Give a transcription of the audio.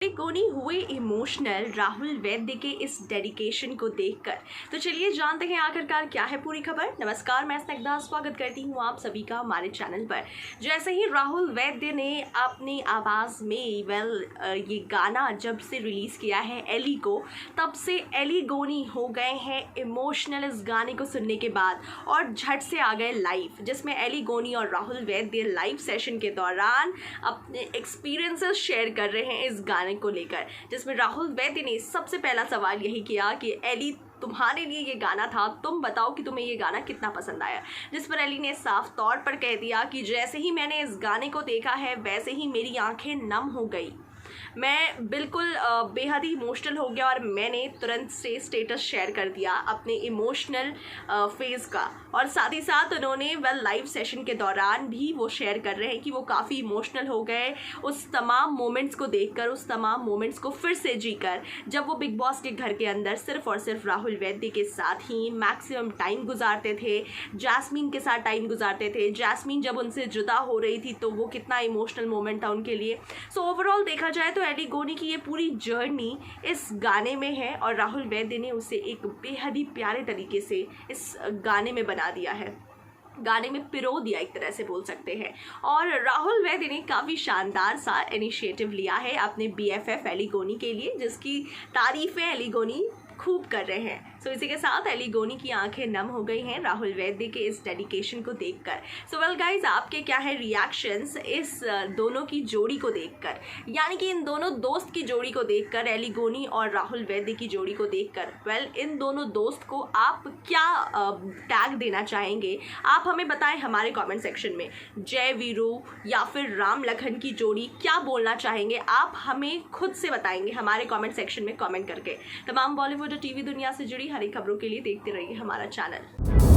गोनी हुए इमोशनल राहुल वैद्य के इस डेडिकेशन को देखकर। तो चलिए जानते हैं आखिरकार क्या है पूरी खबर। नमस्कार, मैं स्निग्धा स्वागत करती हूँ आप सभी का हमारे चैनल पर। जैसे ही राहुल वैद्य ने अपनी आवाज़ में ये गाना जब से रिलीज़ किया है एली को, तब से एली गोनी हो गए हैं इमोशनल इस गाने को सुनने के बाद, और झट से आ गए लाइव, जिसमें एली गोनी और राहुल वैद्य लाइव सेशन के दौरान अपने एक्सपीरियंसेस शेयर कर रहे हैं इस गाने को लेकर, जिसमें राहुल वैद्य ने सबसे पहला सवाल यही किया कि एली, तुम्हारे लिए ये गाना था, तुम बताओ कि तुम्हें ये गाना कितना पसंद आया। जिस पर एली ने साफ तौर पर कह दिया कि जैसे ही मैंने इस गाने को देखा है वैसे ही मेरी आंखें नम हो गई, मैं बिल्कुल बेहद ही इमोशनल हो गया और मैंने तुरंत से स्टेटस शेयर कर दिया अपने इमोशनल फेज़ का। और साथ ही साथ उन्होंने लाइव सेशन के दौरान भी वो शेयर कर रहे हैं कि वो काफ़ी इमोशनल हो गए उस तमाम मोमेंट्स को देखकर, उस तमाम मोमेंट्स को फिर से जीकर, जब वो बिग बॉस के घर के अंदर सिर्फ और सिर्फ राहुल वैद्य के साथ ही मैक्सिमम टाइम गुजारते थे, जैस्मीन के साथ टाइम गुजारते थे। जैस्मीन जब उनसे जुदा हो रही थी तो वो कितना इमोशनल मोमेंट था उनके लिए। सो ओवरऑल देखा जाए तो एली गोनी की ये पूरी जर्नी इस गाने में है और राहुल वैद्य ने उसे एक बेहद ही प्यारे तरीके से इस गाने में बना दिया है, गाने में पिरो दिया एक तरह से बोल सकते हैं। और राहुल वैद्य ने काफ़ी शानदार सा इनिशिएटिव लिया है अपने BFF एली गोनी के लिए, जिसकी तारीफ़ें एली गोनी खूब कर रहे हैं। सो इसी के साथ एली गोनी की आंखें नम हो गई हैं राहुल वैद्य के इस डेडिकेशन को देखकर। सो वेल गाइज, आपके क्या है रिएक्शंस इस दोनों की जोड़ी को देखकर, यानी कि इन दोनों दोस्त की जोड़ी को देखकर, एली गोनी और राहुल वैद्य की जोड़ी को देखकर। वेल, इन दोनों दोस्त को आप क्या टैग देना चाहेंगे, आप हमें बताएं हमारे कॉमेंट सेक्शन में। जय वीरू या फिर राम लखन की जोड़ी, क्या बोलना चाहेंगे आप हमें खुद से बताएंगे हमारे कॉमेंट सेक्शन में कॉमेंट करके। तमाम बॉलीवुड और टीवी दुनिया से जुड़ी हर एक खबरों के लिए देखते रहिए हमारा चैनल।